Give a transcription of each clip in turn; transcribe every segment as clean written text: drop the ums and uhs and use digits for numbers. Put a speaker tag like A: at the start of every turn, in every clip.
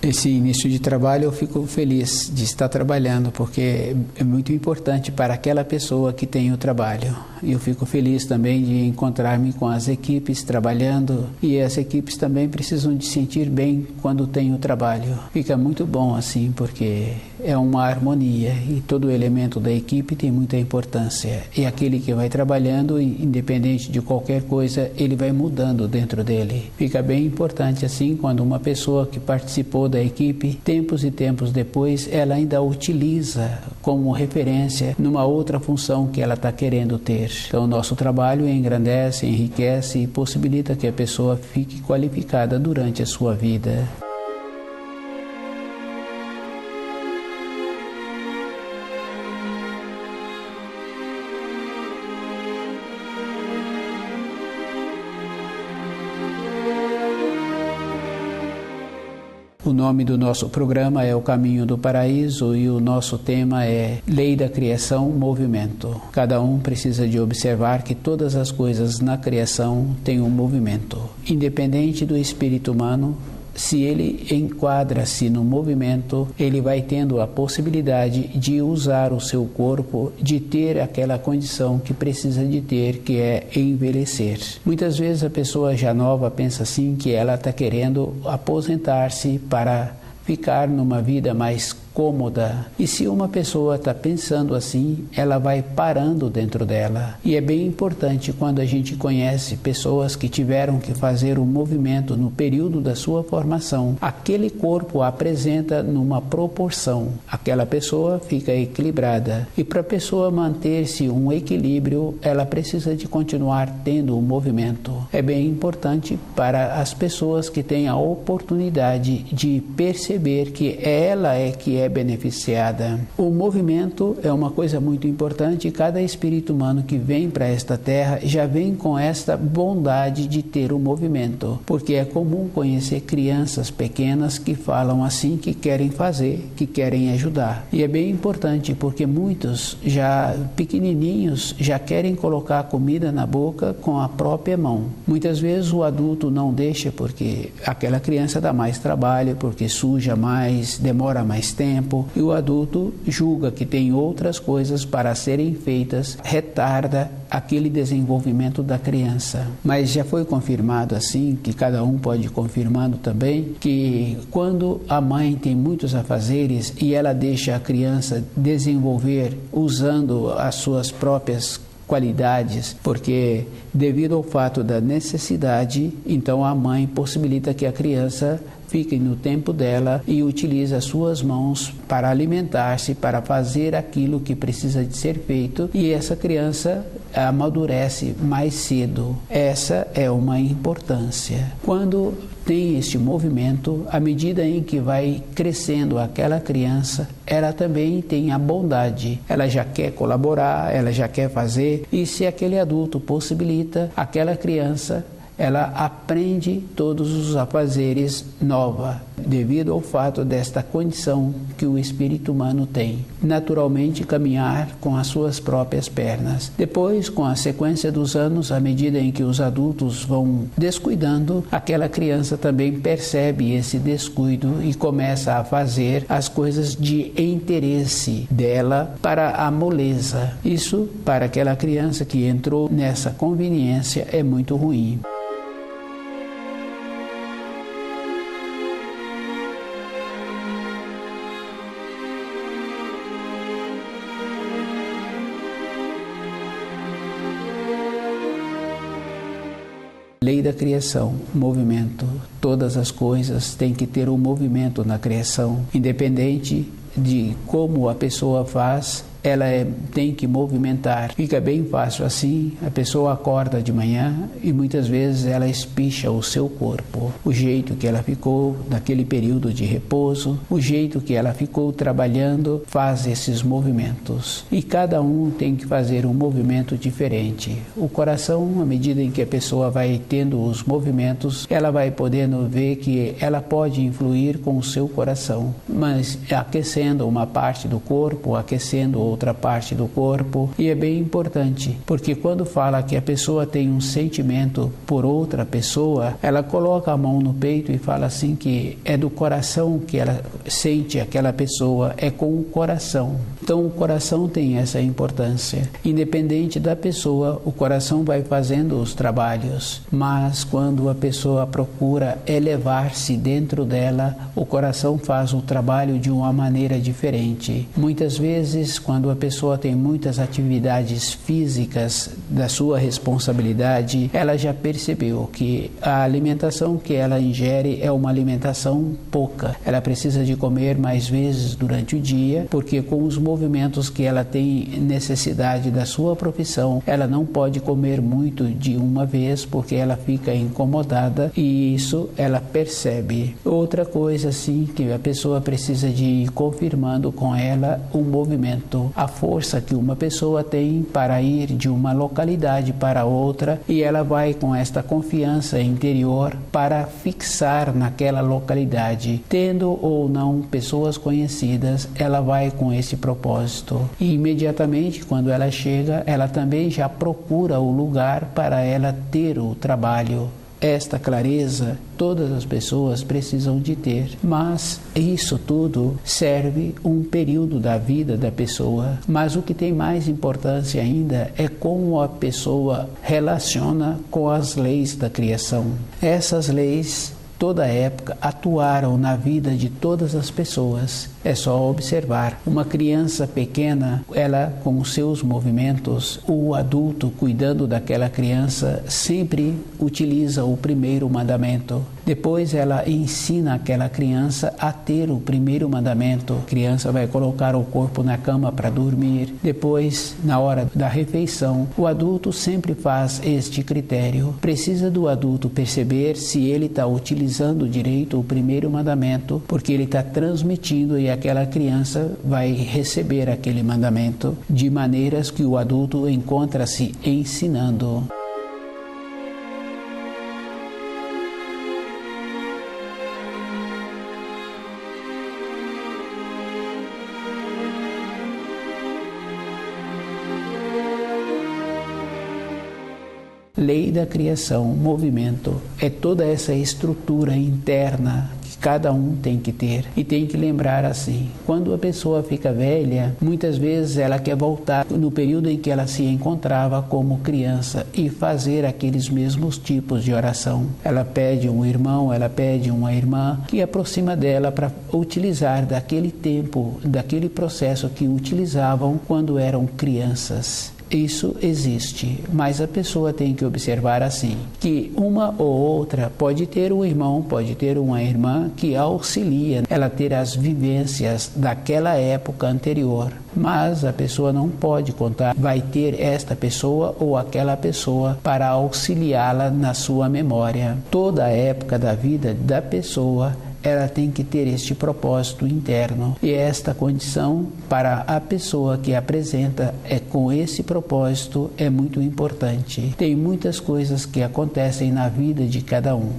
A: Esse início de trabalho eu fico feliz de estar trabalhando, porque é muito importante para aquela pessoa que tem o trabalho. E eu fico feliz também de encontrar-me com as equipes trabalhando, e as equipes também precisam de sentir bem quando tem o trabalho. Fica muito bom assim, porque é uma harmonia e todo elemento da equipe tem muita importância. E aquele que vai trabalhando, independente de qualquer coisa, ele vai mudando dentro dele. Fica bem importante assim quando uma pessoa que participou da equipe, tempos e tempos depois, ela ainda utiliza como referência numa outra função que ela está querendo ter. Então, o nosso trabalho engrandece, enriquece e possibilita que a pessoa fique qualificada durante a sua vida. O nome do nosso programa é O Caminho do Paraíso e o nosso tema é Lei da Criação, Movimento. Cada um precisa de observar que todas as coisas na criação têm um movimento. Independente do espírito humano, se ele enquadra-se no movimento, ele vai tendo a possibilidade de usar o seu corpo, de ter aquela condição que precisa de ter, que é envelhecer. Muitas vezes a pessoa já nova pensa assim, que ela está querendo aposentar-se para ficar numa vida mais cômoda. E se uma pessoa está pensando assim, ela vai parando dentro dela. E é bem importante quando a gente conhece pessoas que tiveram que fazer um movimento no período da sua formação. Aquele corpo apresenta numa proporção. Aquela pessoa fica equilibrada. E para a pessoa manter-se um equilíbrio, ela precisa de continuar tendo o movimento. É bem importante para as pessoas que têm a oportunidade de perceber que ela é que é beneficiada. O movimento é uma coisa muito importante e cada espírito humano que vem para esta terra já vem com esta bondade de ter o movimento, porque é comum conhecer crianças pequenas que falam assim, que querem fazer, que querem ajudar. E é bem importante porque muitos já pequenininhos já querem colocar a comida na boca com a própria mão. Muitas vezes o adulto não deixa porque aquela criança dá mais trabalho, porque suja mais, demora mais tempo, e o adulto julga que tem outras coisas para serem feitas, retarda aquele desenvolvimento da criança. Mas já foi confirmado assim, que cada um pode ir confirmando também, que quando a mãe tem muitos afazeres e ela deixa a criança desenvolver usando as suas próprias qualidades, porque devido ao fato da necessidade, então a mãe possibilita que a criança fique no tempo dela e utiliza as suas mãos para alimentar-se, para fazer aquilo que precisa de ser feito, e essa criança amadurece mais cedo. Essa é uma importância. Quando tem este movimento, à medida em que vai crescendo aquela criança, ela também tem a bondade. Ela já quer colaborar, ela já quer fazer, e se aquele adulto possibilita, aquela criança ela aprende todos os afazeres nova, devido ao fato desta condição que o espírito humano tem. Naturalmente caminhar com as suas próprias pernas. Depois, com a sequência dos anos, à medida em que os adultos vão descuidando, aquela criança também percebe esse descuido e começa a fazer as coisas de interesse dela para a moleza. Isso, para aquela criança que entrou nessa conveniência, é muito ruim. Lei da criação, movimento. Todas as coisas têm que ter um movimento na criação, independente de como a pessoa faz, ela tem que movimentar. Fica bem fácil assim, a pessoa acorda de manhã e muitas vezes ela espicha o seu corpo, o jeito que ela ficou naquele período de repouso, o jeito que ela ficou trabalhando, faz esses movimentos. E cada um tem que fazer um movimento diferente. O coração, à medida em que a pessoa vai tendo os movimentos, ela vai podendo ver que ela pode influir com o seu coração, mas aquecendo uma parte do corpo, aquecendo outra parte do corpo, e é bem importante, porque quando fala que a pessoa tem um sentimento por outra pessoa, ela coloca a mão no peito e fala assim que é do coração que ela sente aquela pessoa, é com o coração. Então o coração tem essa importância. Independente da pessoa, o coração vai fazendo os trabalhos, mas quando a pessoa procura elevar-se dentro dela, o coração faz o trabalho de uma maneira diferente. Muitas vezes, quando a pessoa tem muitas atividades físicas da sua responsabilidade, ela já percebeu que a alimentação que ela ingere é uma alimentação pouca. Ela precisa de comer mais vezes durante o dia, porque com os movimentos que ela tem necessidade da sua profissão, ela não pode comer muito de uma vez, porque ela fica incomodada e isso ela percebe. Outra coisa assim que a pessoa precisa de ir confirmando com ela o movimento, a força que uma pessoa tem para ir de uma localidade para outra, e ela vai com esta confiança interior para fixar naquela localidade, tendo ou não pessoas conhecidas, ela vai com esse propósito e imediatamente quando ela chega, ela também já procura o lugar para ela ter o trabalho. Esta clareza todas as pessoas precisam de ter, mas isso tudo serve um período da vida da pessoa. Mas o que tem mais importância ainda é como a pessoa relaciona com as leis da criação. Essas leis, toda época, atuaram na vida de todas as pessoas. É só observar. Uma criança pequena, ela com os seus movimentos, o adulto cuidando daquela criança sempre utiliza o primeiro mandamento. Depois ela ensina aquela criança a ter o primeiro mandamento. A criança vai colocar o corpo na cama para dormir. Depois, na hora da refeição, o adulto sempre faz este critério. Precisa do adulto perceber se ele está utilizando direito o primeiro mandamento, porque ele está transmitindo e aquela criança vai receber aquele mandamento de maneiras que o adulto encontra-se ensinando. Lei da criação, movimento, é toda essa estrutura interna que cada um tem que ter e tem que lembrar assim. Quando a pessoa fica velha, muitas vezes ela quer voltar no período em que ela se encontrava como criança e fazer aqueles mesmos tipos de oração. Ela pede um irmão, ela pede uma irmã que aproxima dela para utilizar daquele tempo, daquele processo que utilizavam quando eram crianças. Isso existe, mas a pessoa tem que observar assim, que uma ou outra pode ter um irmão, pode ter uma irmã que auxilia ela ter as vivências daquela época anterior, mas a pessoa não pode contar, vai ter esta pessoa ou aquela pessoa para auxiliá-la na sua memória. Toda a época da vida da pessoa ela tem que ter este propósito interno e esta condição para a pessoa que apresenta com esse propósito é muito importante. Tem muitas coisas que acontecem na vida de cada um.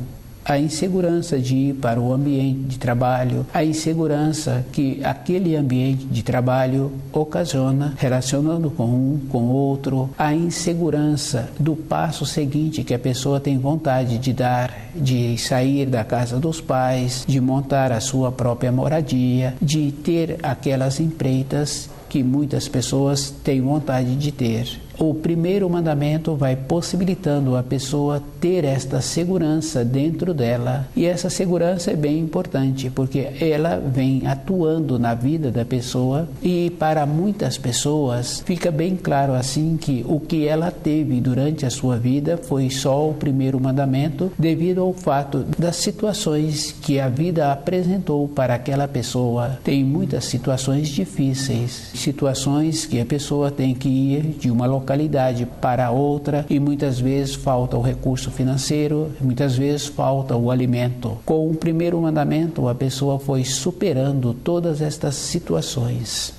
A: A insegurança de ir para o ambiente de trabalho, a insegurança que aquele ambiente de trabalho ocasiona, relacionando com um, com outro, a insegurança do passo seguinte que a pessoa tem vontade de dar, de sair da casa dos pais, de montar a sua própria moradia, de ter aquelas empreitas que muitas pessoas têm vontade de ter. O primeiro mandamento vai possibilitando a pessoa ter esta segurança dentro dela. E essa segurança é bem importante, porque ela vem atuando na vida da pessoa e para muitas pessoas fica bem claro assim que o que ela teve durante a sua vida foi só o primeiro mandamento devido ao fato das situações que a vida apresentou para aquela pessoa. Tem muitas situações difíceis, situações que a pessoa tem que ir de uma localidade para outra e muitas vezes falta o recurso financeiro, muitas vezes falta o alimento. Com o primeiro mandamento, a pessoa foi superando todas estas situações.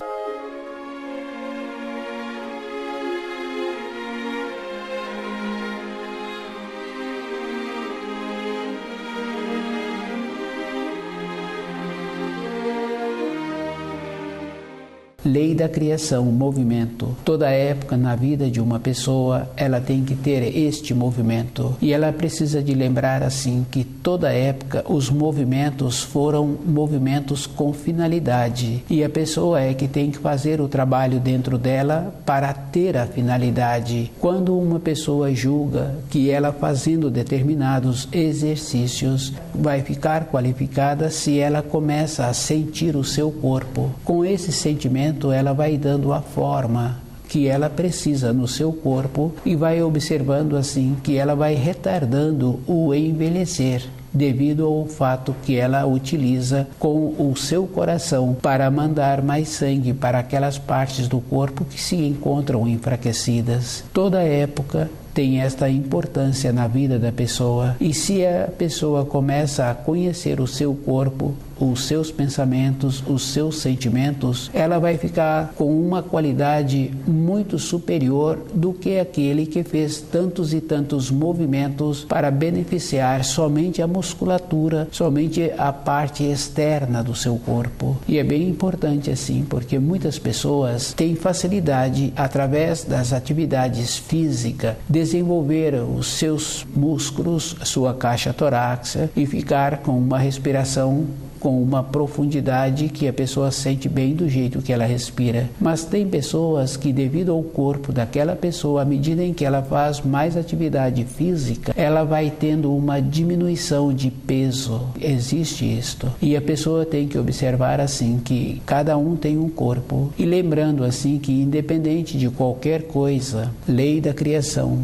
A: Lei da criação, movimento. Toda época na vida de uma pessoa, ela tem que ter este movimento. E ela precisa de lembrar assim que toda época os movimentos foram movimentos com finalidade. E a pessoa é que tem que fazer o trabalho dentro dela para ter a finalidade. Quando uma pessoa julga que ela fazendo determinados exercícios vai ficar qualificada se ela começa a sentir o seu corpo. Com esse sentimento, ela vai dando a forma que ela precisa no seu corpo e vai observando assim que ela vai retardando o envelhecer, devido ao fato que ela utiliza com o seu coração para mandar mais sangue para aquelas partes do corpo que se encontram enfraquecidas. Toda época tem esta importância na vida da pessoa, e se a pessoa começa a conhecer o seu corpo, os seus pensamentos, os seus sentimentos, ela vai ficar com uma qualidade muito superior do que aquele que fez tantos e tantos movimentos para beneficiar somente a musculatura, somente a parte externa do seu corpo. E é bem importante assim, porque muitas pessoas têm facilidade, através das atividades físicas, desenvolver os seus músculos, a sua caixa torácica e ficar com uma respiração com uma profundidade que a pessoa sente bem do jeito que ela respira. Mas tem pessoas que, devido ao corpo daquela pessoa, à medida em que ela faz mais atividade física, ela vai tendo uma diminuição de peso. Existe isto. E a pessoa tem que observar assim que cada um tem um corpo. E lembrando assim que, independente de qualquer coisa, lei da criação,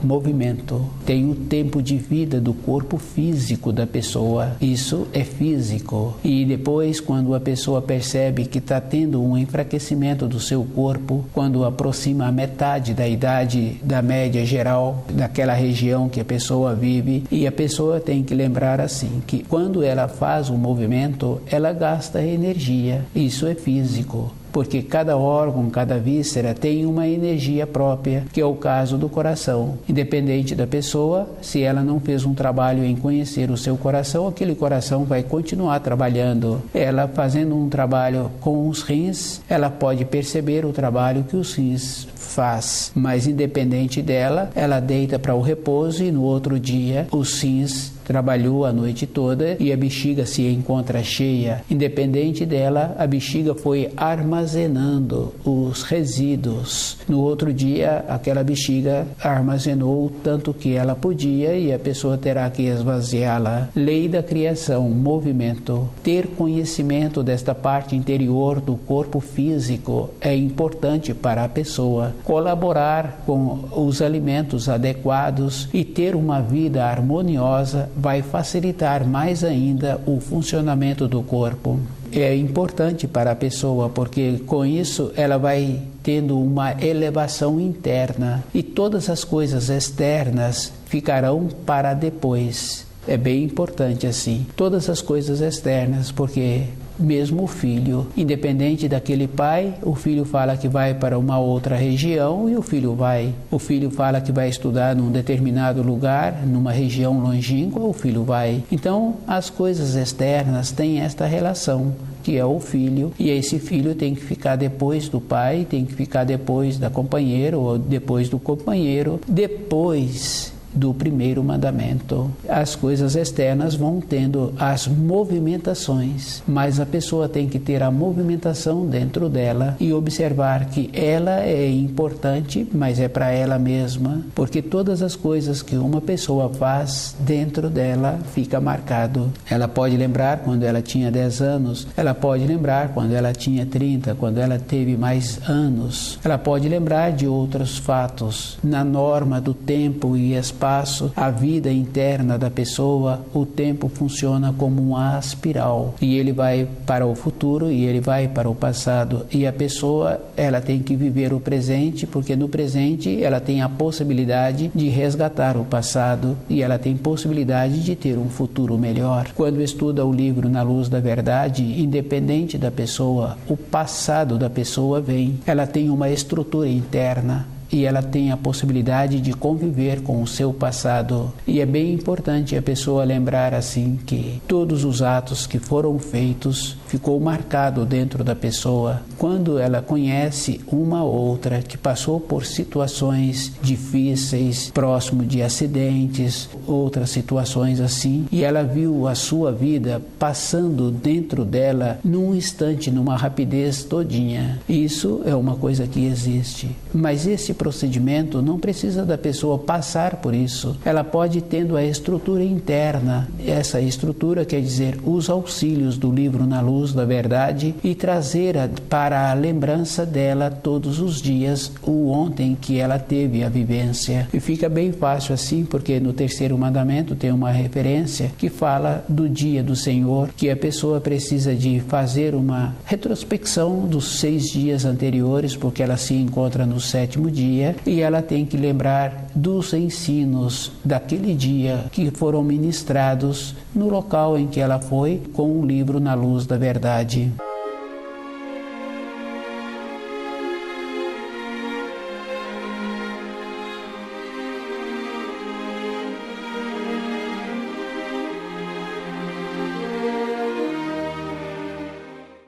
A: movimento, tem o tempo de vida do corpo físico da pessoa. Isso é físico. E depois, quando a pessoa percebe que está tendo um enfraquecimento do seu corpo, quando aproxima a metade da idade da média geral daquela região que a pessoa vive, e a pessoa tem que lembrar assim que quando ela faz um movimento, ela gasta energia. Isso é físico. Porque cada órgão, cada víscera tem uma energia própria, que é o caso do coração. Independente da pessoa, se ela não fez um trabalho em conhecer o seu coração, aquele coração vai continuar trabalhando. Ela fazendo um trabalho com os rins, ela pode perceber o trabalho que os rins faz. Mas independente dela, ela deita para o repouso e no outro dia os rins trabalhou a noite toda e a bexiga se encontra cheia. Independente dela, a bexiga foi armazenando os resíduos. No outro dia, aquela bexiga armazenou o tanto que ela podia e a pessoa terá que esvaziá-la. Lei da criação, movimento. Ter conhecimento desta parte interior do corpo físico é importante para a pessoa. Colaborar com os alimentos adequados e ter uma vida harmoniosa vai facilitar mais ainda o funcionamento do corpo. É importante para a pessoa porque com isso ela vai tendo uma elevação interna e todas as coisas externas ficarão para depois. É bem importante assim, todas as coisas externas, porque mesmo o filho, independente daquele pai, o filho fala que vai para uma outra região e o filho vai. O filho fala que vai estudar num determinado lugar, numa região longínqua, o filho vai. Então, as coisas externas têm esta relação, que é o filho, e esse filho tem que ficar depois do pai, tem que ficar depois da companheira ou depois do companheiro, depois do primeiro mandamento. As coisas externas vão tendo as movimentações, mas a pessoa tem que ter a movimentação dentro dela e observar que ela é importante, mas é para ela mesma, porque todas as coisas que uma pessoa faz dentro dela fica marcado. Ela pode lembrar quando ela tinha 10 anos, ela pode lembrar quando ela tinha 30, quando ela teve mais anos, ela pode lembrar de outros fatos. Na norma do tempo e espaço, a vida interna da pessoa, o tempo funciona como uma espiral e ele vai para o futuro e ele vai para o passado, e a pessoa ela tem que viver o presente, porque no presente ela tem a possibilidade de resgatar o passado e ela tem possibilidade de ter um futuro melhor. Quando estuda o livro Na Luz da Verdade, independente da pessoa, o passado da pessoa vem, ela tem uma estrutura interna. e ela tem a possibilidade de conviver com o seu passado. E é bem importante a pessoa lembrar assim que todos os atos que foram feitos ficou marcado dentro da pessoa. Quando ela conhece uma outra que passou por situações difíceis, próximo de acidentes, outras situações assim, e ela viu a sua vida passando dentro dela num instante, numa rapidez todinha. Isso é uma coisa que existe. Mas esse procedimento não precisa da pessoa passar por isso. Ela pode tendo a estrutura interna. Essa estrutura quer dizer os auxílios do livro Na Luz da Verdade e trazer para a lembrança dela todos os dias o ontem que ela teve a vivência. E fica bem fácil assim, porque no terceiro mandamento tem uma referência que fala do dia do Senhor, que a pessoa precisa de fazer uma retrospecção dos 6 dias anteriores, porque ela se encontra no 7º dia, e ela tem que lembrar dos ensinos daquele dia que foram ministrados no local em que ela foi com o livro Na Luz da Verdade.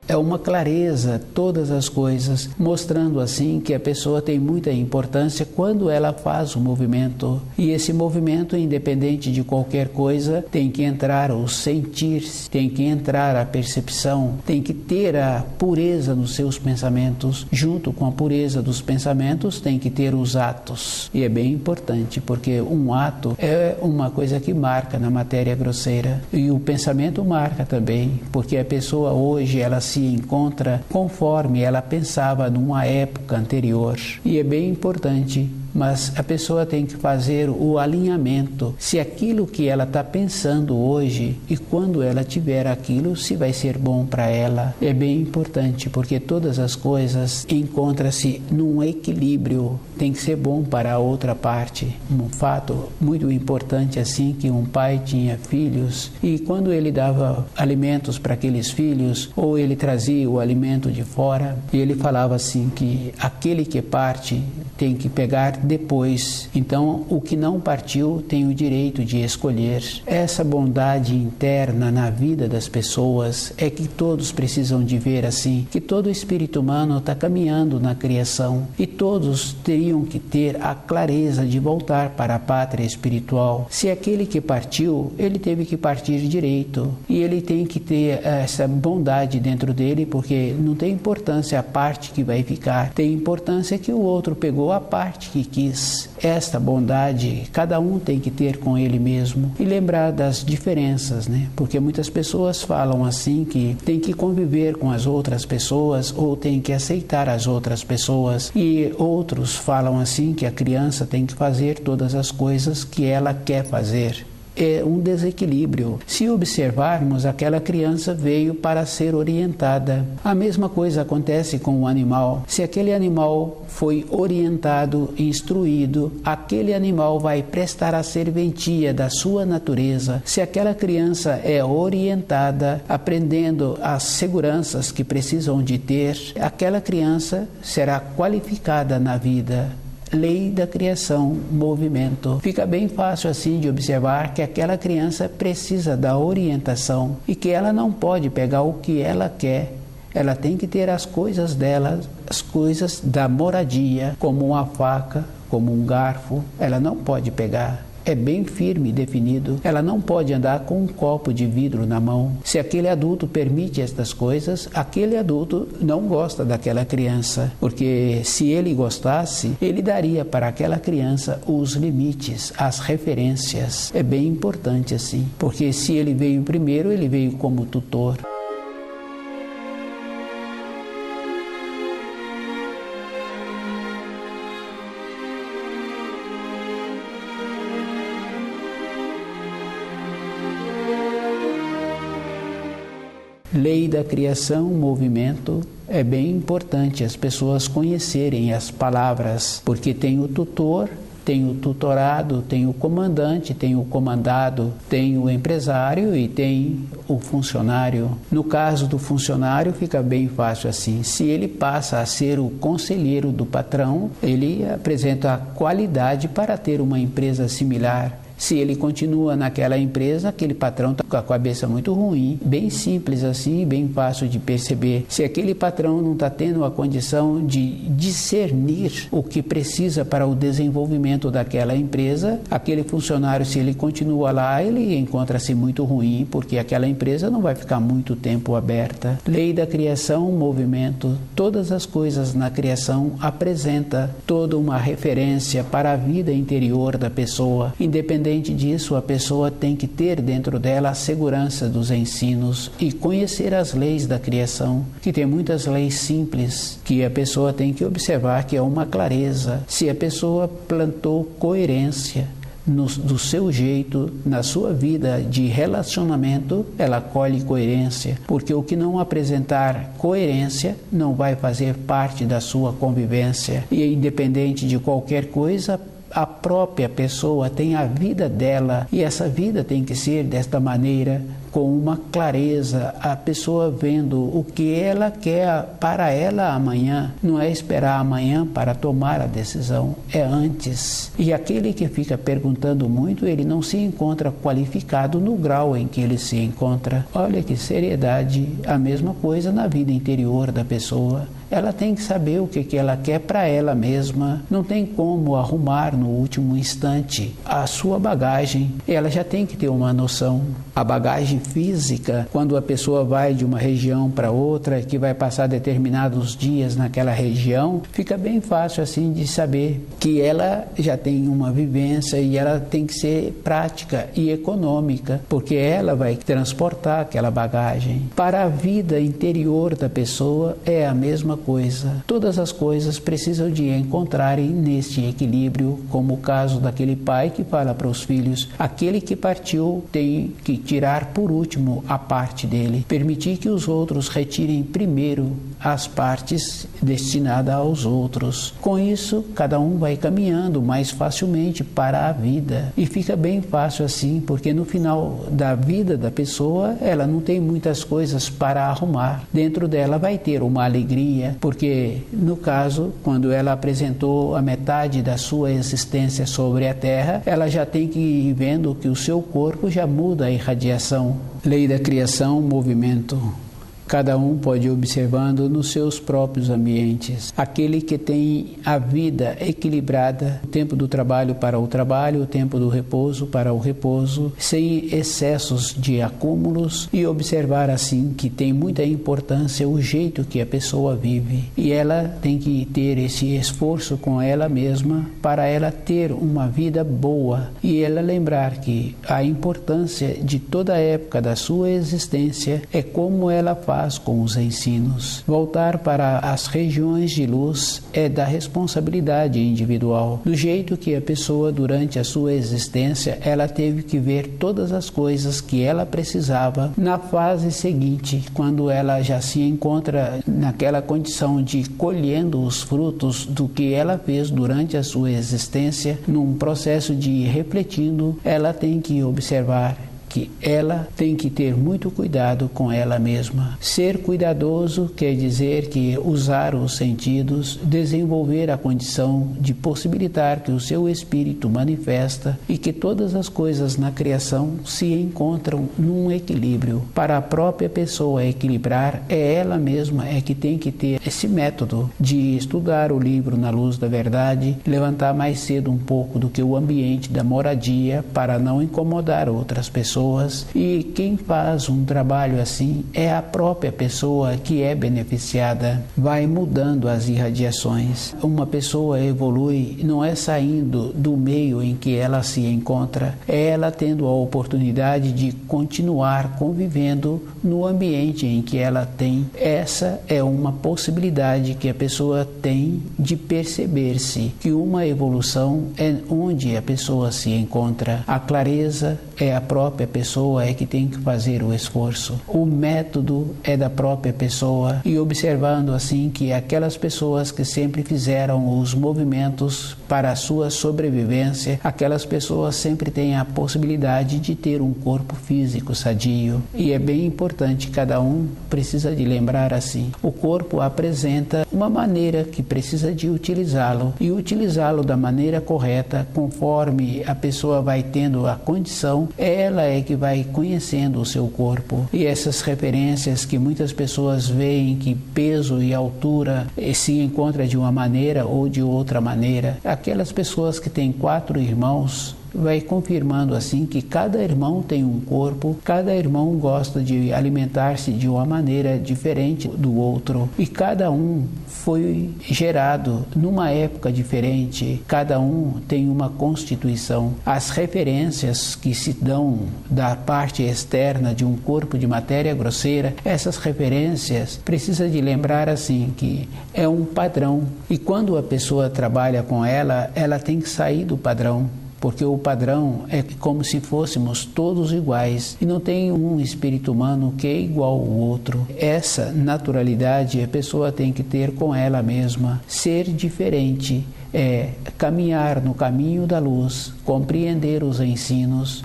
A: É uma clareza, todas as coisas, mostrando assim que a pessoa tem muita importância quando ela faz o movimento. E esse movimento, independente de qualquer coisa, tem que entrar o sentir, tem que entrar a percepção, tem que ter a pureza nos seus pensamentos. Junto com a pureza dos pensamentos, tem que ter os atos. E é bem importante, porque um ato é uma coisa que marca na matéria grosseira. E o pensamento marca também, porque a pessoa hoje, ela se encontra conforme ela pensava numa época anterior. E é bem importante, mas a pessoa tem que fazer o alinhamento, se aquilo que ela está pensando hoje e quando ela tiver aquilo, se vai ser bom para ela. É bem importante, porque todas as coisas encontram-se num equilíbrio, tem que ser bom para a outra parte. Um fato muito importante assim, que um pai tinha filhos e quando ele dava alimentos para aqueles filhos, ou ele trazia o alimento de fora, e ele falava assim que aquele que parte tem que pegar depois. Então, o que não partiu tem o direito de escolher. Essa bondade interna na vida das pessoas é que todos precisam de ver assim, que todo espírito humano está caminhando na criação e todos teriam que ter a clareza de voltar para a pátria espiritual. Se aquele que partiu, ele teve que partir direito e ele tem que ter essa bondade dentro dele, porque não tem importância a parte que vai ficar, tem importância que o outro pegou a parte que quis. Esta bondade cada um tem que ter com ele mesmo e lembrar das diferenças, né? Porque muitas pessoas falam assim que tem que conviver com as outras pessoas ou tem que aceitar as outras pessoas, e outros falam assim que a criança tem que fazer todas as coisas que ela quer fazer. É um desequilíbrio. Se observarmos, aquela criança veio para ser orientada. A mesma coisa acontece com o animal. Se aquele animal foi orientado, instruído, aquele animal vai prestar a serventia da sua natureza. Se aquela criança é orientada, aprendendo as seguranças que precisam de ter, aquela criança será qualificada na vida. Lei da criação, movimento. Fica bem fácil assim de observar que aquela criança precisa da orientação e que ela não pode pegar o que ela quer. Ela tem que ter as coisas dela, as coisas da moradia, como uma faca, como um garfo. Ela não pode pegar. É bem firme e definido. Ela não pode andar com um copo de vidro na mão. Se aquele adulto permite estas coisas, aquele adulto não gosta daquela criança, porque se ele gostasse, ele daria para aquela criança os limites, as referências. É bem importante assim, porque se ele veio primeiro, ele veio como tutor. Lei da criação, movimento. É bem importante as pessoas conhecerem as palavras, porque tem o tutor tem o tutorado, tem o comandante, tem o comandado, tem o empresário e tem o funcionário. No caso do funcionário fica bem fácil assim. Se ele passa a ser o conselheiro do patrão, ele apresenta a qualidade para ter uma empresa similar. Se ele continua naquela empresa, aquele patrão está com a cabeça muito ruim. Bem simples assim, bem fácil de perceber. Se aquele patrão não está tendo a condição de discernir o que precisa para o desenvolvimento daquela empresa, aquele funcionário, se ele continua lá, ele encontra-se muito ruim, porque aquela empresa não vai ficar muito tempo aberta. Lei da criação, movimento. Todas as coisas na criação apresenta toda uma referência para a vida interior da pessoa, independente disso, a pessoa tem que ter dentro dela a segurança dos ensinos e conhecer as leis da criação, que tem muitas leis simples que a pessoa tem que observar, que é uma clareza. Se a pessoa plantou coerência do seu jeito, na sua vida de relacionamento, ela colhe coerência, porque o que não apresentar coerência não vai fazer parte da sua convivência. E independente de qualquer coisa, a própria pessoa tem a vida dela e essa vida tem que ser desta maneira, com uma clareza, a pessoa vendo o que ela quer para ela amanhã. Não é esperar amanhã para tomar a decisão, é antes. E aquele que fica perguntando muito, ele não se encontra qualificado no grau em que ele se encontra. Olha que seriedade, a mesma coisa na vida interior da pessoa. Ela tem que saber o que ela quer para ela mesma. Não tem como arrumar no último instante a sua bagagem. Ela já tem que ter uma noção. A bagagem física, quando a pessoa vai de uma região para outra, que vai passar determinados dias naquela região, fica bem fácil assim de saber que ela já tem uma vivência e ela tem que ser prática e econômica, porque ela vai transportar aquela bagagem. Para a vida interior da pessoa é a mesma coisa. Todas as coisas precisam de encontrarem neste equilíbrio, como o caso daquele pai que fala para os filhos: aquele que partiu tem que tirar por último a parte dele, permitir que os outros retirem primeiro as partes destinadas aos outros. Com isso, cada um vai caminhando mais facilmente para a vida e fica bem fácil assim, porque no final da vida da pessoa, ela não tem muitas coisas para arrumar. Dentro dela vai ter uma alegria, porque no caso, quando ela apresentou a metade da sua existência sobre a Terra, ela já tem que ir vendo que o seu corpo já muda a irradiação. Lei da criação, movimento. Cada um pode ir observando nos seus próprios ambientes. Aquele que tem a vida equilibrada, o tempo do trabalho para o trabalho, o tempo do repouso para o repouso, sem excessos de acúmulos, e observar assim que tem muita importância o jeito que a pessoa vive. E ela tem que ter esse esforço com ela mesma para ela ter uma vida boa. E ela lembrar que a importância de toda a época da sua existência é como ela faz com os ensinos. Voltar para as regiões de luz é da responsabilidade individual. Do jeito que a pessoa, durante a sua existência, ela teve que ver todas as coisas que ela precisava. Na fase seguinte, quando ela já se encontra naquela condição de colhendo os frutos do que ela fez durante a sua existência, num processo de ir refletindo, ela tem que observar que ela tem que ter muito cuidado com ela mesma. Ser cuidadoso quer dizer que usar os sentidos, desenvolver a condição de possibilitar que o seu espírito manifesta e que todas as coisas na criação se encontram num equilíbrio. Para a própria pessoa equilibrar, é ela mesma que tem que ter esse método de estudar o livro Na Luz da Verdade, levantar mais cedo um pouco do que o ambiente da moradia para não incomodar outras pessoas. E quem faz um trabalho assim é a própria pessoa que é beneficiada. Vai mudando as irradiações. Uma pessoa evolui não é saindo do meio em que ela se encontra, é ela tendo a oportunidade de continuar convivendo no ambiente em que ela tem. Essa é uma possibilidade que a pessoa tem de perceber-se que uma evolução é onde a pessoa se encontra. A clareza é a própria pessoa é que tem que fazer o esforço. O método é da própria pessoa, e observando assim que aquelas pessoas que sempre fizeram os movimentos para a sua sobrevivência, aquelas pessoas sempre têm a possibilidade de ter um corpo físico sadio. E é bem importante, cada um precisa de lembrar assim, o corpo apresenta uma maneira que precisa de utilizá-lo, e utilizá-lo da maneira correta, conforme a pessoa vai tendo a condição, ela é que vai conhecendo o seu corpo. E essas referências que muitas pessoas veem que peso e altura se encontra de uma maneira ou de outra maneira, aquelas pessoas que têm 4 irmãos, vai confirmando assim que cada irmão tem um corpo, cada irmão gosta de alimentar-se de uma maneira diferente do outro, e cada um foi gerado numa época diferente, cada um tem uma constituição. As referências que se dão da parte externa de um corpo de matéria grosseira, essas referências precisa de lembrar assim que é um padrão, e quando a pessoa trabalha com ela, ela tem que sair do padrão, porque o padrão é como se fôssemos todos iguais, e não tem um espírito humano que é igual ao outro. Essa naturalidade a pessoa tem que ter com ela mesma. Ser diferente é caminhar no caminho da luz, compreender os ensinos.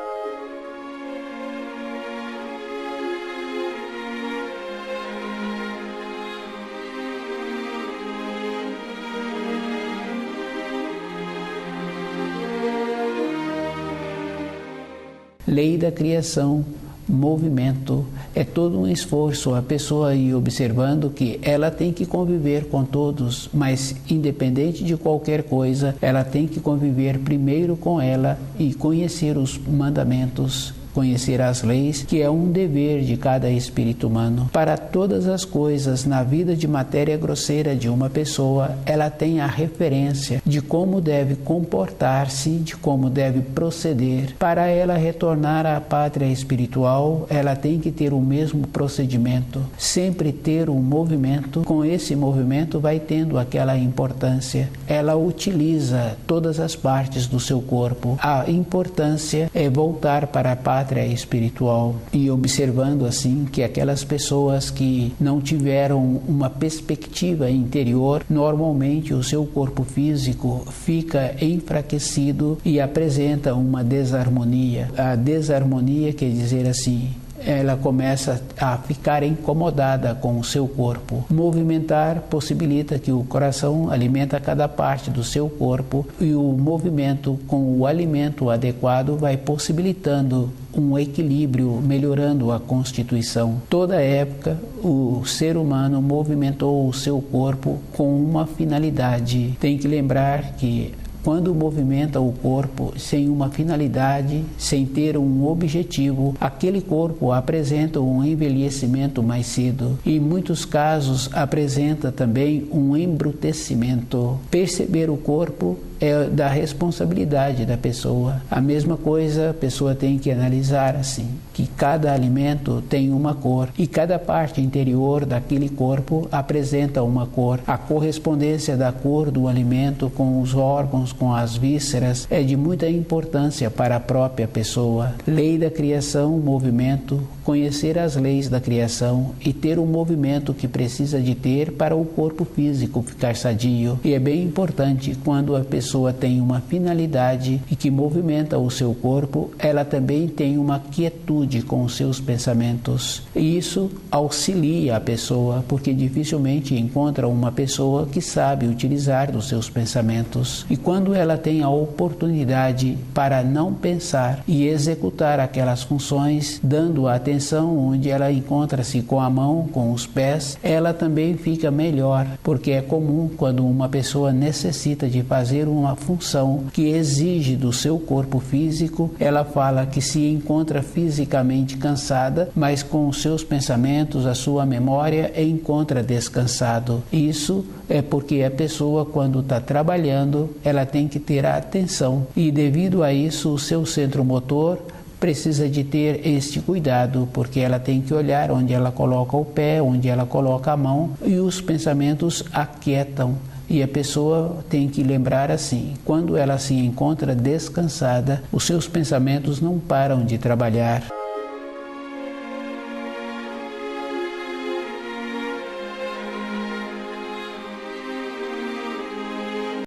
A: Lei da criação, movimento, é todo um esforço a pessoa ir observando que ela tem que conviver com todos, mas independente de qualquer coisa, ela tem que conviver primeiro com ela e conhecer os mandamentos, conhecer as leis, que é um dever de cada espírito humano. Para todas as coisas na vida de matéria grosseira de uma pessoa, ela tem a referência de como deve comportar-se, de como deve proceder. Para ela retornar à pátria espiritual, ela tem que ter o mesmo procedimento, sempre ter um movimento. Com esse movimento vai tendo aquela importância. Ela utiliza todas as partes do seu corpo. A importância é voltar para a pátria espiritual, e observando assim que aquelas pessoas que não tiveram uma perspectiva interior, normalmente o seu corpo físico fica enfraquecido e apresenta uma desarmonia. A desarmonia quer dizer assim, ela começa a ficar incomodada com o seu corpo. Movimentar possibilita que o coração alimenta cada parte do seu corpo, e o movimento com o alimento adequado vai possibilitando um equilíbrio, melhorando a constituição. Toda época, o ser humano movimentou o seu corpo com uma finalidade. Tem que lembrar que quando movimenta o corpo sem uma finalidade, sem ter um objetivo, aquele corpo apresenta um envelhecimento mais cedo, e em muitos casos apresenta também um embrutecimento. Perceber o corpo é da responsabilidade da pessoa. A mesma coisa a pessoa tem que analisar assim, que cada alimento tem uma cor, e cada parte interior daquele corpo apresenta uma cor. A correspondência da cor do alimento com os órgãos, com as vísceras, é de muita importância para a própria pessoa. Lei da criação, movimento, conhecer as leis da criação e ter o movimento que precisa de ter para o corpo físico ficar sadio. E é bem importante quando a pessoa tem uma finalidade e que movimenta o seu corpo, ela também tem uma quietude com os seus pensamentos. E isso auxilia a pessoa, porque dificilmente encontra uma pessoa que sabe utilizar dos seus pensamentos. E quando ela tem a oportunidade para não pensar e executar aquelas funções, dando atenção onde ela encontra-se com a mão, com os pés, ela também fica melhor, porque é comum quando uma pessoa necessita de fazer uma função que exige do seu corpo físico, ela fala que se encontra fisicamente cansada, mas com os seus pensamentos, a sua memória, encontra descansado. Isso é porque a pessoa, quando está trabalhando, ela tem que ter a atenção, e devido a isso o seu centro motor precisa de ter este cuidado, porque ela tem que olhar onde ela coloca o pé, onde ela coloca a mão, e os pensamentos aquietam. E a pessoa tem que lembrar assim: quando ela se encontra descansada, os seus pensamentos não param de trabalhar.